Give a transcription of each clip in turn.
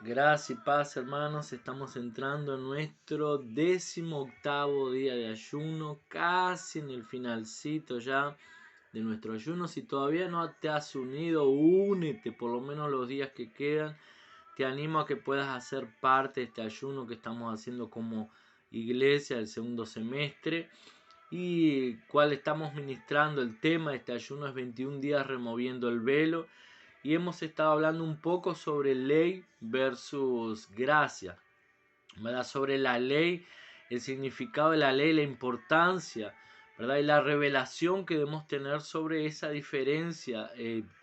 Gracias y paz, hermanos. Estamos entrando en nuestro 18º día de ayuno, casi en el finalcito ya de nuestro ayuno. Si todavía no te has unido, únete por lo menos los días que quedan. Te animo a que puedas hacer parte de este ayuno que estamos haciendo como iglesia del segundo semestre y cual estamos ministrando. El tema de este ayuno es 21 días removiendo el velo. Y hemos estado hablando un poco sobre ley versus gracia, ¿verdad? Sobre la ley, el significado de la ley, la importancia, ¿verdad? Y la revelación que debemos tener sobre esa diferencia,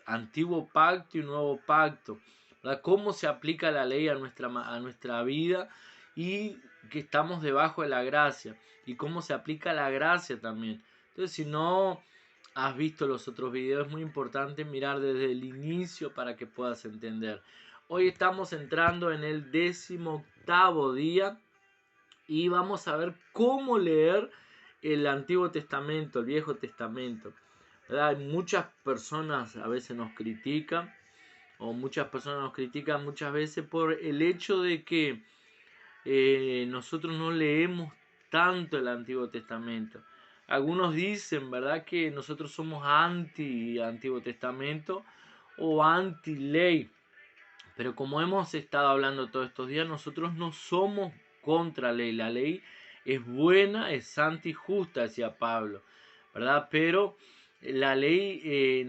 antiguo pacto y nuevo pacto, ¿verdad? Cómo se aplica la ley a nuestra vida y que estamos debajo de la gracia y cómo se aplica la gracia también. Entonces, si no has visto los otros videos, es muy importante mirar desde el inicio para que puedas entender. Hoy estamos entrando en el 18º día y vamos a ver cómo leer el Antiguo Testamento, el Viejo Testamento. ¿Verdad? Muchas personas a veces nos critican, o muchas personas nos critican muchas veces por el hecho de que nosotros no leemos tanto el Antiguo Testamento. Algunos dicen, ¿verdad?, que nosotros somos anti-Antiguo Testamento o anti-ley. Pero como hemos estado hablando todos estos días, nosotros no somos contra la ley. La ley es buena, es santa y justa, decía Pablo, ¿verdad? Pero la ley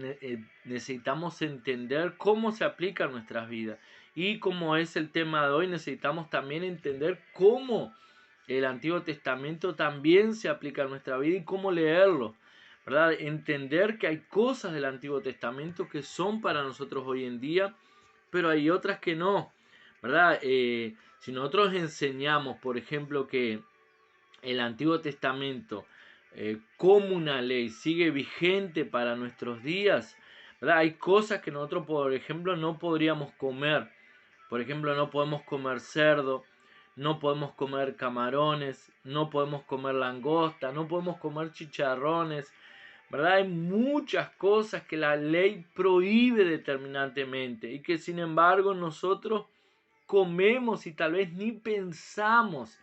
necesitamos entender cómo se aplica a nuestras vidas. Y como es el tema de hoy, necesitamos también entender cómo el Antiguo Testamento también se aplica a nuestra vida y cómo leerlo, ¿verdad? Entender que hay cosas del Antiguo Testamento que son para nosotros hoy en día, pero hay otras que no, ¿verdad? Si nosotros enseñamos, por ejemplo, que el Antiguo Testamento como una ley sigue vigente para nuestros días, ¿verdad? Hay cosas que nosotros, por ejemplo, no podríamos comer. Por ejemplo, no podemos comer cerdo, no podemos comer camarones, no podemos comer langosta, no podemos comer chicharrones, ¿verdad? Hay muchas cosas que la ley prohíbe determinantemente y que sin embargo nosotros comemos y tal vez ni pensamos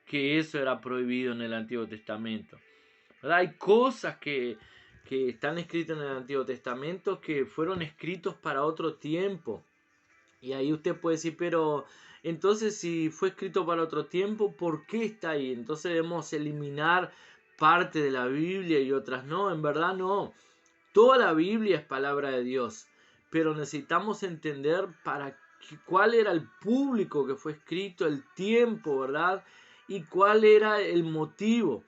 que eso era prohibido en el Antiguo Testamento, ¿verdad? Hay cosas que están escritas en el Antiguo Testamento que fueron escritos para otro tiempo. Y ahí usted puede decir, pero entonces si fue escrito para otro tiempo, ¿por qué está ahí? Entonces debemos eliminar parte de la Biblia y otras no. En verdad no. Toda la Biblia es palabra de Dios, pero necesitamos entender cuál era el público que fue escrito, el tiempo, ¿verdad? Y cuál era el motivo.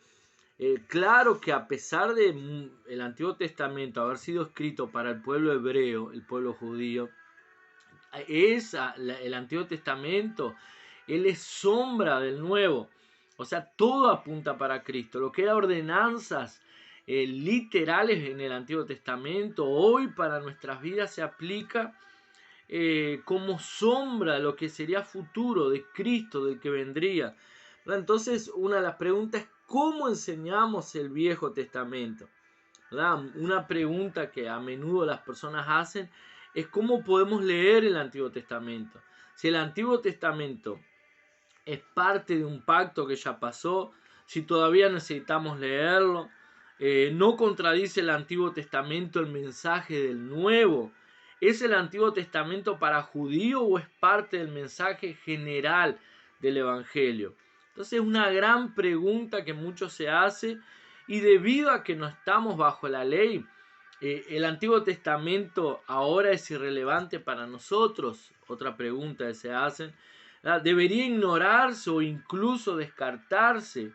Claro que a pesar de el Antiguo Testamento haber sido escrito para el pueblo hebreo, el pueblo judío, el Antiguo Testamento, él es sombra del Nuevo. O sea, todo apunta para Cristo. Lo que era ordenanzas literales en el Antiguo Testamento, hoy para nuestras vidas se aplica como sombra de lo que sería futuro de Cristo, del que vendría. Entonces, una de las preguntas es, ¿cómo enseñamos el Viejo Testamento? ¿Verdad? Una pregunta que a menudo las personas hacen es cómo podemos leer el Antiguo Testamento. Si el Antiguo Testamento es parte de un pacto que ya pasó, si todavía necesitamos leerlo, no contradice el Antiguo Testamento el mensaje del Nuevo. ¿Es el Antiguo Testamento para judío o es parte del mensaje general del Evangelio? Entonces es una gran pregunta que muchos se hacen, y debido a que no estamos bajo la ley, el Antiguo Testamento ahora es irrelevante para nosotros. Otra pregunta que se hacen, ¿verdad? ¿Debería ignorarse o incluso descartarse?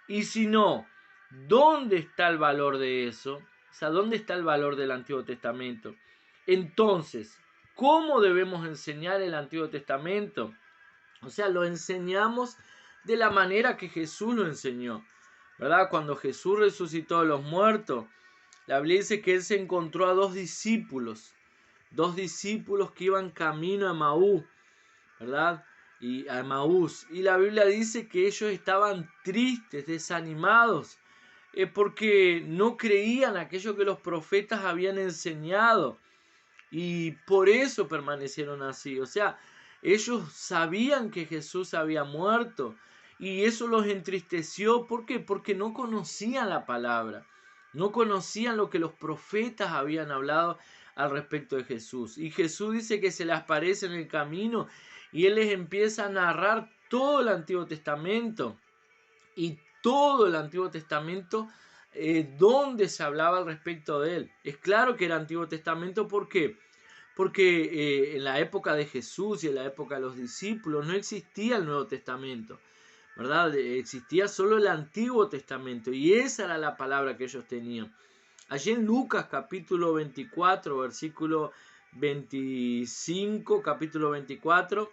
Y si no, ¿dónde está el valor de eso? O sea, ¿dónde está el valor del Antiguo Testamento? Entonces, ¿cómo debemos enseñar el Antiguo Testamento? O sea, lo enseñamos de la manera que Jesús lo enseñó, ¿verdad? Cuando Jesús resucitó de los muertos, la Biblia dice que él se encontró a dos discípulos que iban camino a Maús, ¿verdad? Y a Maús. Y la Biblia dice que ellos estaban tristes, desanimados, porque no creían aquello que los profetas habían enseñado. Y por eso permanecieron así. O sea, Ellos sabían que Jesús había muerto y eso los entristeció. ¿Por qué? Porque no conocían la palabra, no conocían lo que los profetas habían hablado al respecto de Jesús. Y Jesús dice que se les aparece en el camino y Él les empieza a narrar todo el Antiguo Testamento y todo el Antiguo Testamento donde se hablaba al respecto de Él. Es claro que era Antiguo Testamento, ¿por qué? Porque en la época de Jesús y en la época de los discípulos no existía el Nuevo Testamento, ¿verdad? Existía solo el Antiguo Testamento y esa era la palabra que ellos tenían. Allí en Lucas capítulo 24, versículo 25, capítulo 24,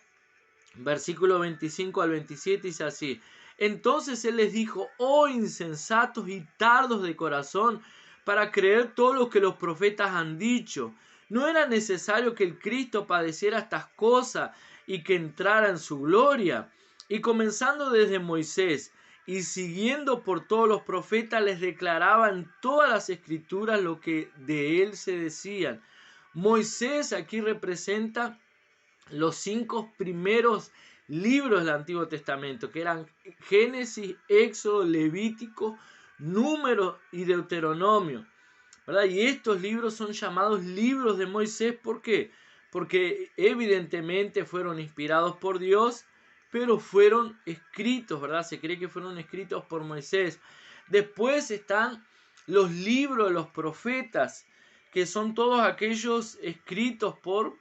versículo 25 al 27 dice así: entonces Él les dijo: oh insensatos y tardos de corazón, para creer todo lo que los profetas han dicho. ¿No era necesario que el Cristo padeciera estas cosas y que entrara en su gloria? Y comenzando desde Moisés y siguiendo por todos los profetas, les declaraba en todas las escrituras lo que de Él se decían. Moisés aquí representa los 5 primeros libros del Antiguo Testamento, que eran Génesis, Éxodo, Levítico, Números y Deuteronomio, ¿verdad? Y estos libros son llamados libros de Moisés. ¿Por qué? Porque evidentemente fueron inspirados por Dios, pero fueron escritos, ¿verdad? Se cree que fueron escritos por Moisés. Después están los libros de los profetas, que son todos aquellos escritos por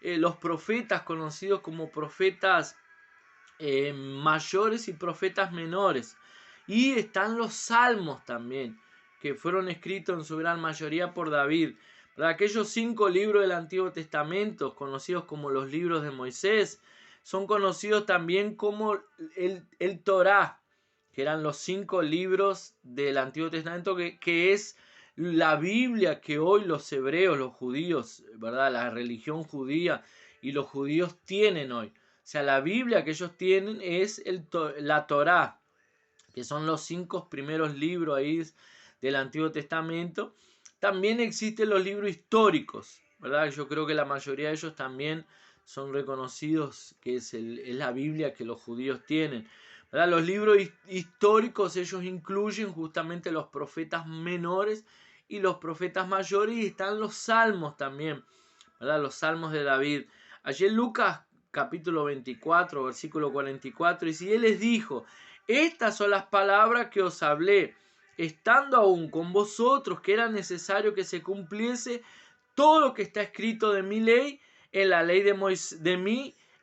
los profetas conocidos como profetas mayores y profetas menores. Y están los salmos también, que fueron escritos en su gran mayoría por David. Para aquellos 5 libros del Antiguo Testamento, conocidos como los libros de Moisés, son conocidos también como el Torá, que eran los 5 libros del Antiguo Testamento, que es la Biblia que hoy los hebreos, los judíos, ¿verdad? La religión judía y los judíos tienen hoy. O sea, la Biblia que ellos tienen es la Torá, que son los 5 primeros libros ahí del Antiguo Testamento. También existen los libros históricos, ¿verdad? Yo creo que la mayoría de ellos también son reconocidos, que es la Biblia que los judíos tienen, ¿verdad? Los libros históricos, ellos incluyen justamente los profetas menores y los profetas mayores, y están los salmos también, ¿verdad? Los salmos de David. Allí en Lucas capítulo 24, versículo 44, y si Él les dijo: estas son las palabras que os hablé, estando aún con vosotros, que era necesario que se cumpliese todo lo que está escrito de mi ley, en la ley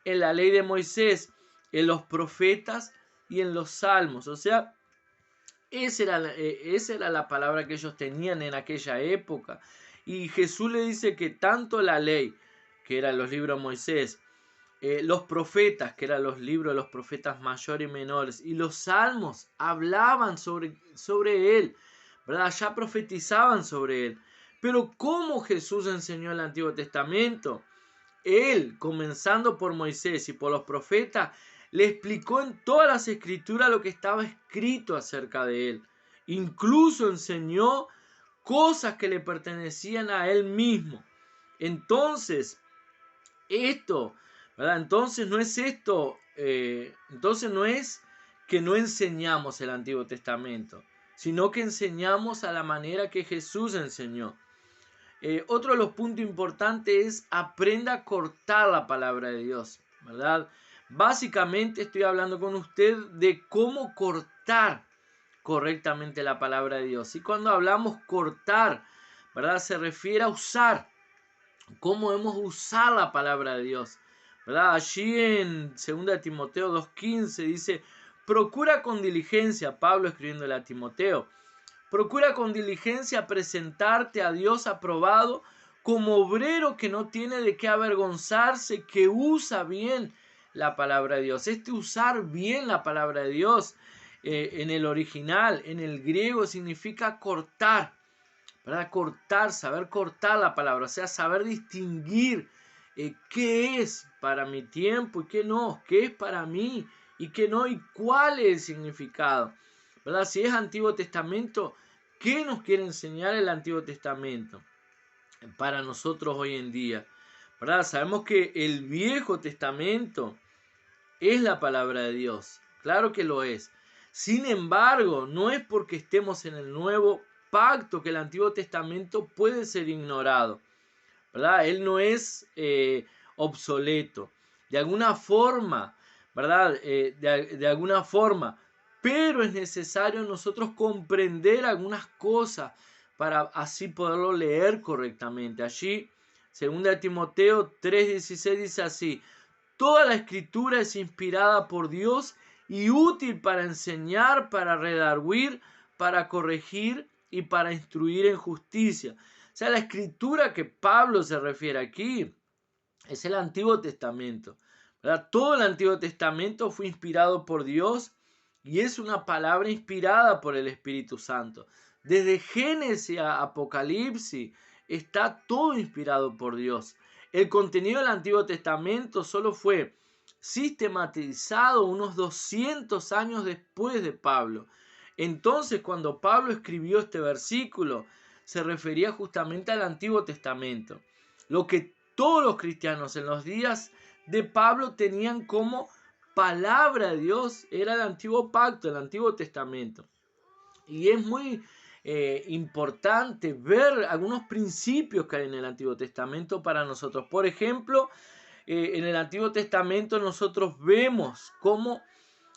en la ley de Moisés, en los profetas y en los salmos. O sea, esa era la palabra que ellos tenían en aquella época. Y Jesús le dice que tanto la ley, que eran los libros de Moisés, los profetas, que eran los libros de los profetas mayores y menores, y los salmos hablaban sobre él, ¿verdad? Ya profetizaban sobre él. Pero ¿cómo Jesús enseñó el Antiguo Testamento? Él, comenzando por Moisés y por los profetas, le explicó en todas las escrituras lo que estaba escrito acerca de él. Incluso enseñó cosas que le pertenecían a él mismo. Entonces, ¿verdad? Entonces no es que no enseñamos el Antiguo Testamento, sino que enseñamos a la manera que Jesús enseñó. Otro de los puntos importantes es: aprenda a cortar la palabra de Dios, ¿verdad? Básicamente estoy hablando con usted de cómo cortar correctamente la palabra de Dios. Y cuando hablamos cortar, ¿verdad?, se refiere a usar. ¿Cómo hemos usado la palabra de Dios? ¿Verdad? Allí en 2 Timoteo 2:15 dice: procura con diligencia, Pablo escribiéndole a Timoteo, procura con diligencia presentarte a Dios aprobado, como obrero que no tiene de qué avergonzarse, que usa bien la palabra de Dios. Usar bien la palabra de Dios, en el original, en el griego, significa cortar, ¿verdad? Cortar, saber cortar la palabra, o sea, saber distinguir qué es para mi tiempo y qué no, qué es para mí y qué no, y cuál es el significado, ¿verdad? Si es Antiguo Testamento, ¿qué nos quiere enseñar el Antiguo Testamento para nosotros hoy en día? ¿verdad? Sabemos que el Viejo Testamento es la palabra de Dios, claro que lo es. Sin embargo, no es porque estemos en el nuevo pacto que el Antiguo Testamento puede ser ignorado, ¿verdad? Él no es obsoleto. De alguna forma, ¿verdad? De alguna forma, pero es necesario nosotros comprender algunas cosas para así poderlo leer correctamente. Allí, 2 Timoteo 3:16 dice así: toda la escritura es inspirada por Dios y útil para enseñar, para redarguir, para corregir y para instruir en justicia. O sea, la escritura que Pablo se refiere aquí es el Antiguo Testamento, ¿verdad? Todo el Antiguo Testamento fue inspirado por Dios y es una palabra inspirada por el Espíritu Santo. Desde Génesis a Apocalipsis está todo inspirado por Dios. El contenido del Antiguo Testamento solo fue sistematizado unos 200 años después de Pablo. Entonces, cuando Pablo escribió este versículo, se refería justamente al Antiguo Testamento. Lo que todos los cristianos en los días de Pablo tenían como palabra de Dios era el Antiguo Pacto, el Antiguo Testamento. Y es muy importante ver algunos principios que hay en el Antiguo Testamento para nosotros. Por ejemplo, en el Antiguo Testamento nosotros vemos cómo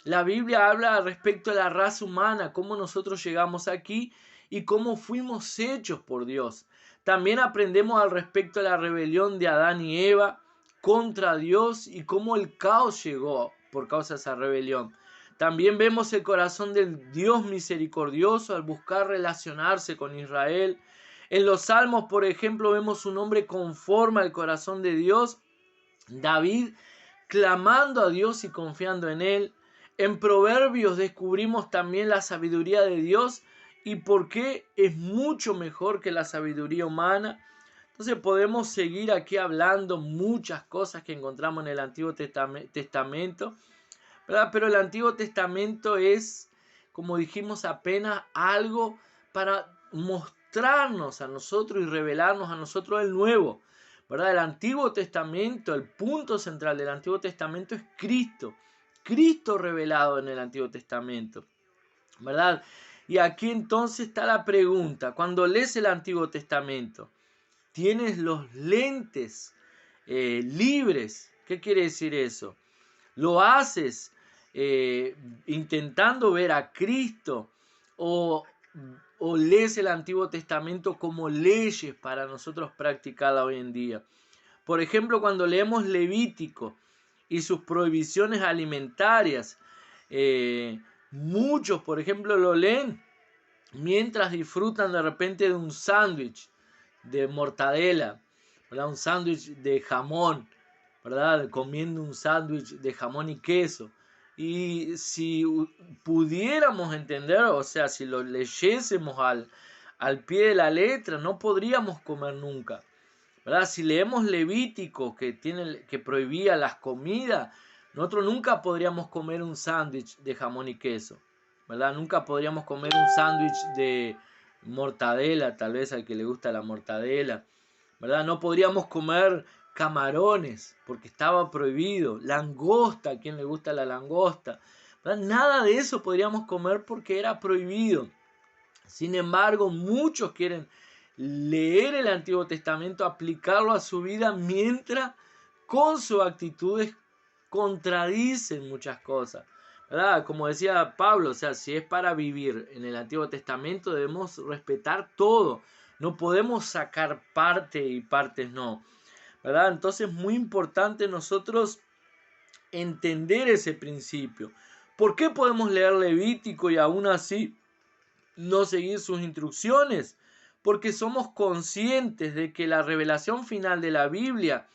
la Biblia habla respecto a la raza humana, cómo nosotros llegamos aquí y cómo fuimos hechos por Dios. También aprendemos al respecto de la rebelión de Adán y Eva contra Dios y cómo el caos llegó por causa de esa rebelión. También vemos el corazón del Dios misericordioso al buscar relacionarse con Israel. En los Salmos, por ejemplo, vemos un hombre conforme al corazón de Dios, David, clamando a Dios y confiando en Él. En Proverbios descubrimos también la sabiduría de Dios y por qué es mucho mejor que la sabiduría humana. Entonces podemos seguir aquí hablando muchas cosas que encontramos en el Antiguo Testamento, ¿verdad? Pero el Antiguo Testamento es, como dijimos, apenas algo para mostrarnos a nosotros y revelarnos a nosotros el Nuevo, ¿verdad? El Antiguo Testamento, el punto central del Antiguo Testamento es Cristo. Cristo revelado en el Antiguo Testamento, ¿verdad? Y aquí entonces está la pregunta: cuando lees el Antiguo Testamento, ¿tienes los lentes libres? ¿Qué quiere decir eso? ¿Lo haces intentando ver a Cristo o lees el Antiguo Testamento como leyes para nosotros practicadas hoy en día? Por ejemplo, cuando leemos Levítico y sus prohibiciones alimentarias, muchos, por ejemplo, lo leen mientras disfrutan de repente de un sándwich de mortadela, ¿verdad? Un sándwich de jamón, ¿verdad? Comiendo un sándwich de jamón y queso. Y si pudiéramos entender, o sea, si lo leyésemos al pie de la letra, no podríamos comer nunca, ¿verdad? Si leemos Levítico, que prohibía las comidas, nosotros nunca podríamos comer un sándwich de jamón y queso, ¿verdad? Nunca podríamos comer un sándwich de mortadela, tal vez al que le gusta la mortadela, ¿verdad? No podríamos comer camarones porque estaba prohibido, langosta, a quien le gusta la langosta, ¿verdad? Nada de eso podríamos comer porque era prohibido. Sin embargo, muchos quieren leer el Antiguo Testamento, aplicarlo a su vida, mientras con sus actitudes contradicen muchas cosas, ¿verdad? Como decía Pablo, o sea, si es para vivir en el Antiguo Testamento, debemos respetar todo. No podemos sacar parte y partes no, ¿verdad? Entonces es muy importante nosotros entender ese principio. ¿Por qué podemos leer Levítico y aún así no seguir sus instrucciones? Porque somos conscientes de que la revelación final de la Biblia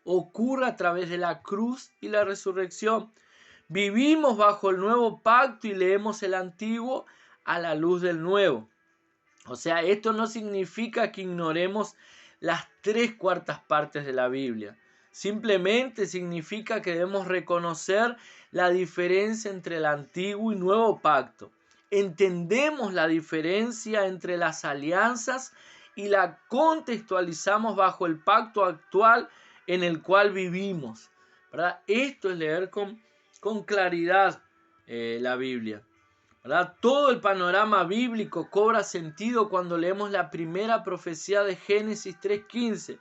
ocurre a través de la cruz y la resurrección. Vivimos bajo el nuevo pacto y leemos el antiguo a la luz del nuevo. O sea, esto no significa que ignoremos las 3/4 partes de la Biblia. Simplemente significa que debemos reconocer la diferencia entre el antiguo y nuevo pacto. Entendemos la diferencia entre las alianzas y la contextualizamos bajo el pacto actual en el cual vivimos, ¿verdad? Esto es leer con claridad la Biblia, ¿verdad? Todo el panorama bíblico cobra sentido cuando leemos la primera profecía de Génesis 3:15,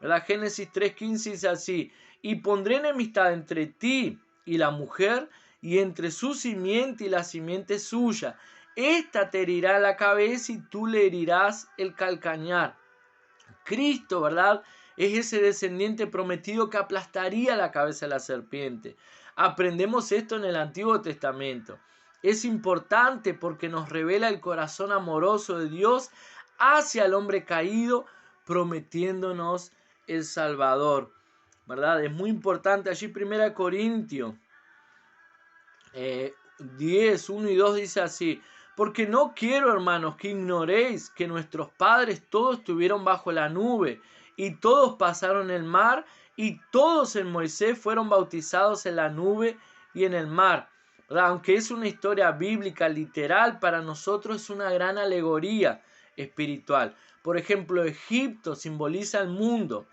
¿verdad? Génesis 3:15 dice así: y pondré enemistad entre ti y la mujer, y entre su simiente y la simiente suya. Esta te herirá la cabeza y tú le herirás el calcañar. Cristo, ¿verdad?, es ese descendiente prometido que aplastaría la cabeza de la serpiente. Aprendemos esto en el Antiguo Testamento. Es importante porque nos revela el corazón amoroso de Dios hacia el hombre caído, prometiéndonos el Salvador, ¿verdad? Es muy importante. Allí 1 Corintios 10, 1 y 2 dice así: porque no quiero, hermanos, que ignoréis que nuestros padres todos estuvieron bajo la nube, y todos pasaron el mar, y todos en Moisés fueron bautizados en la nube y en el mar. ¿Verdad? Aunque es una historia bíblica literal, para nosotros es una gran alegoría espiritual. Por ejemplo, Egipto simboliza el mundo,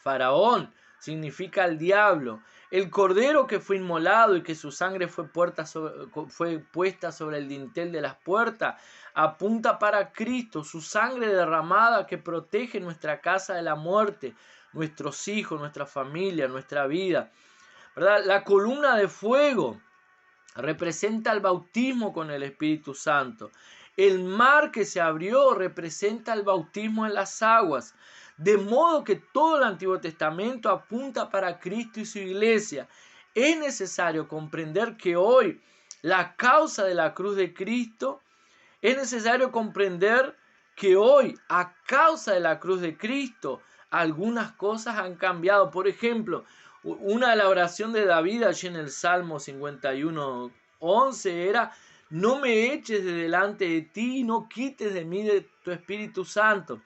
Faraón significa el diablo, el cordero que fue inmolado y que su sangre fue puesta sobre el dintel de las puertas apunta para Cristo, su sangre derramada que protege nuestra casa de la muerte, nuestros hijos, nuestra familia, nuestra vida, ¿verdad? La columna de fuego representa el bautismo con el Espíritu Santo. El mar que se abrió representa el bautismo en las aguas. De modo que todo el Antiguo Testamento apunta para Cristo y su iglesia. Es necesario comprender que hoy la causa de la cruz de Cristo, es necesario comprender que hoy a causa de la cruz de Cristo algunas cosas han cambiado. Por ejemplo, una de la oración de David allí en el Salmo 51:11 era: no me eches de delante de ti, no quites de mí de tu Espíritu Santo.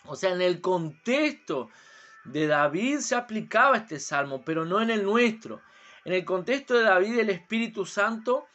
O sea, en el contexto de David se aplicaba este salmo, pero no en el nuestro. En el contexto de David, el Espíritu Santo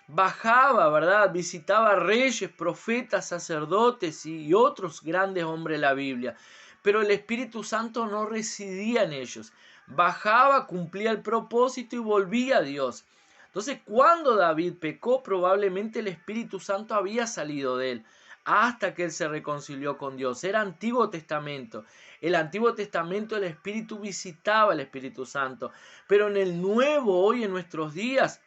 bajaba, ¿verdad? Visitaba reyes, profetas, sacerdotes y otros grandes hombres de la Biblia. Pero el Espíritu Santo no residía en ellos. Bajaba, cumplía el propósito y volvía a Dios. Entonces, cuando David pecó, probablemente el Espíritu Santo había salido de él, hasta que él se reconcilió con Dios. Era Antiguo Testamento. El Antiguo Testamento, el Espíritu visitaba al Espíritu Santo. Pero en el Nuevo, hoy en nuestros días,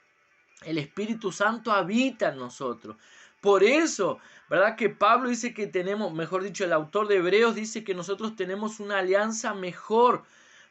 el Espíritu Santo habita en nosotros. Por eso, ¿verdad?, que Pablo dice que tenemos, mejor dicho, el autor de Hebreos dice que nosotros tenemos una alianza mejor,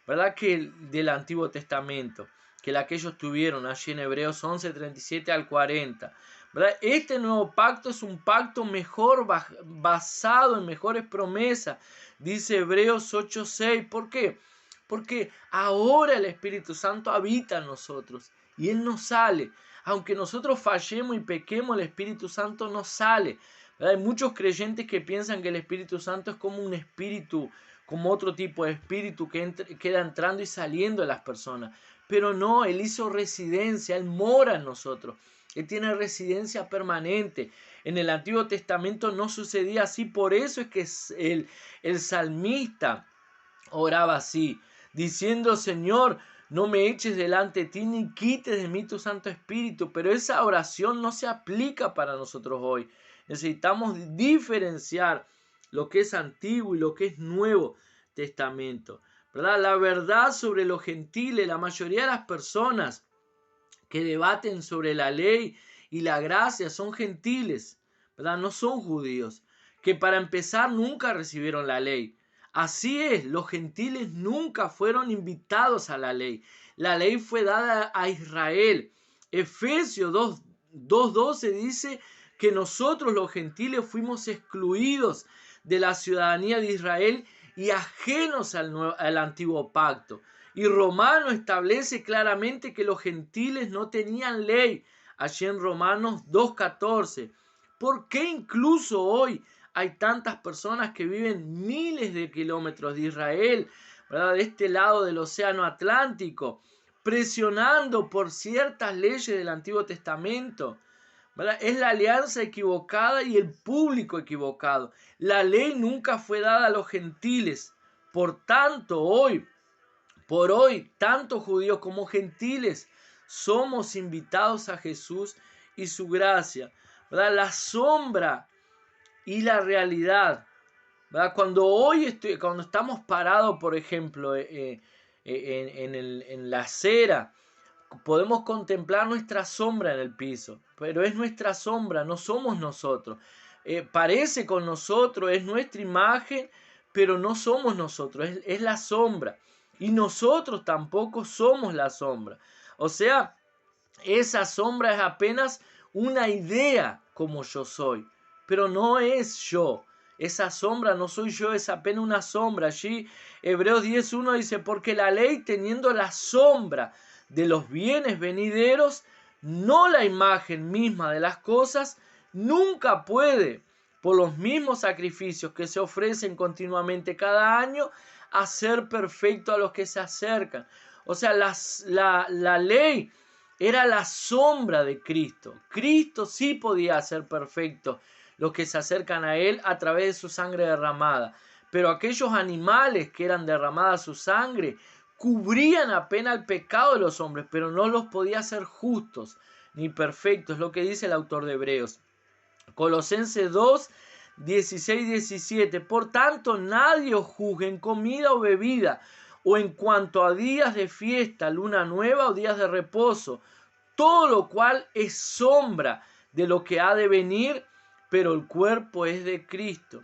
¿verdad?, que el del Antiguo Testamento, que la que ellos tuvieron allí en Hebreos 11, 37 al 40. ¿Verdad? Este nuevo pacto es un pacto mejor, basado en mejores promesas, dice Hebreos 8:6. ¿Por qué? Porque ahora el Espíritu Santo habita en nosotros y Él no sale. Aunque nosotros fallemos y pequemos, el Espíritu Santo no sale. ¿Verdad? Hay muchos creyentes que piensan que el Espíritu Santo es como un espíritu, como otro tipo de espíritu que queda entrando y saliendo de las personas. Pero no, Él hizo residencia, Él mora en nosotros. Él tiene residencia permanente. En el Antiguo Testamento no sucedía así. Por eso es que el salmista oraba así, diciendo: Señor, no me eches delante de ti, ni quites de mí tu Santo Espíritu. Pero esa oración no se aplica para nosotros hoy. Necesitamos diferenciar lo que es Antiguo y lo que es Nuevo Testamento, ¿verdad? La verdad sobre los gentiles, la mayoría de las personas que debaten sobre la ley y la gracia son gentiles, ¿verdad? No son judíos, que para empezar nunca recibieron la ley. Así es, los gentiles nunca fueron invitados a la ley. La ley fue dada a Israel. Efesios 2:12 dice que nosotros los gentiles fuimos excluidos de la ciudadanía de Israel y ajenos al antiguo pacto. Y Romano establece claramente que los gentiles no tenían ley, allí en Romanos 2:14. ¿Por qué incluso hoy hay tantas personas que viven miles de kilómetros de Israel, ¿verdad?, de este lado del océano Atlántico, presionando por ciertas leyes del Antiguo Testamento? ¿Verdad? Es la alianza equivocada y el público equivocado. La ley nunca fue dada a los gentiles. Por tanto, hoy Por hoy, tanto judíos como gentiles somos invitados a Jesús y su gracia, ¿verdad? La sombra y la realidad, ¿verdad? Cuando estamos parados, por ejemplo, en la acera, podemos contemplar nuestra sombra en el piso, pero es nuestra sombra, no somos nosotros. Parece con nosotros, es nuestra imagen, pero no somos nosotros, es la sombra. Y nosotros tampoco somos la sombra. O sea, esa sombra es apenas una idea como yo soy, pero no es yo. Esa sombra no soy yo, es apenas una sombra. Allí Hebreos 10:1 dice, porque la ley teniendo la sombra de los bienes venideros, no la imagen misma de las cosas, nunca puede, por los mismos sacrificios que se ofrecen continuamente cada año, hacer perfecto a los que se acercan. O sea, la ley era la sombra de Cristo. Cristo sí podía hacer perfecto los que se acercan a Él a través de su sangre derramada. Pero aquellos animales que eran derramadas su sangre cubrían apenas el pecado de los hombres, pero no los podía hacer justos ni perfectos, es lo que dice el autor de Hebreos. Colosenses 2, 16, 17. Por tanto, nadie os juzgue en comida o bebida, o en cuanto a días de fiesta, luna nueva o días de reposo, todo lo cual es sombra de lo que ha de venir, pero el cuerpo es de Cristo.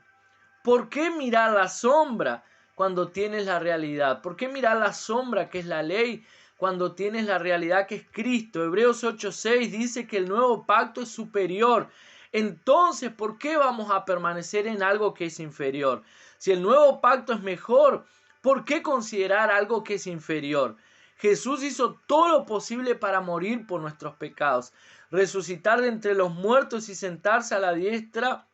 ¿Por qué mirar la sombra cuando tienes la realidad? ¿Por qué mirar la sombra que es la ley cuando tienes la realidad que es Cristo? Hebreos 8:6 dice que el nuevo pacto es superior. Entonces, ¿por qué vamos a permanecer en algo que es inferior? Si el nuevo pacto es mejor, ¿por qué considerar algo que es inferior? Jesús hizo todo lo posible para morir por nuestros pecados, resucitar de entre los muertos y sentarse a la diestra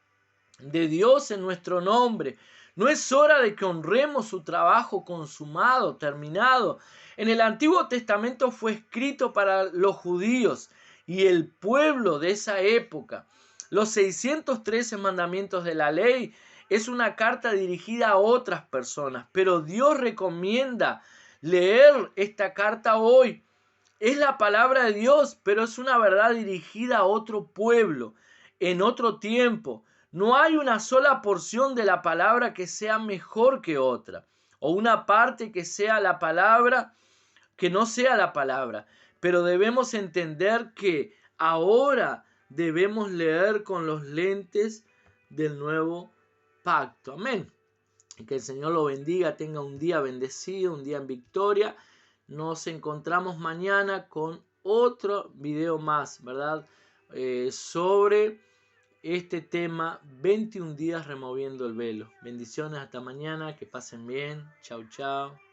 de Dios en nuestro nombre. No es hora de que honremos su trabajo consumado, terminado. En el Antiguo Testamento fue escrito para los judíos y el pueblo de esa época. Los 613 mandamientos de la ley es una carta dirigida a otras personas, pero Dios recomienda leer esta carta hoy. Es la palabra de Dios, pero es una verdad dirigida a otro pueblo, en otro tiempo. No hay una sola porción de la palabra que sea mejor que otra, o una parte que sea la palabra que no sea la palabra. Pero debemos entender que ahora debemos leer con los lentes del nuevo pacto. Amén. Que el Señor lo bendiga, tenga un día bendecido, un día en victoria. Nos encontramos mañana con otro video más, ¿verdad? Sobre este tema, 21 días removiendo el velo. Bendiciones, hasta mañana, que pasen bien. Chau, chau.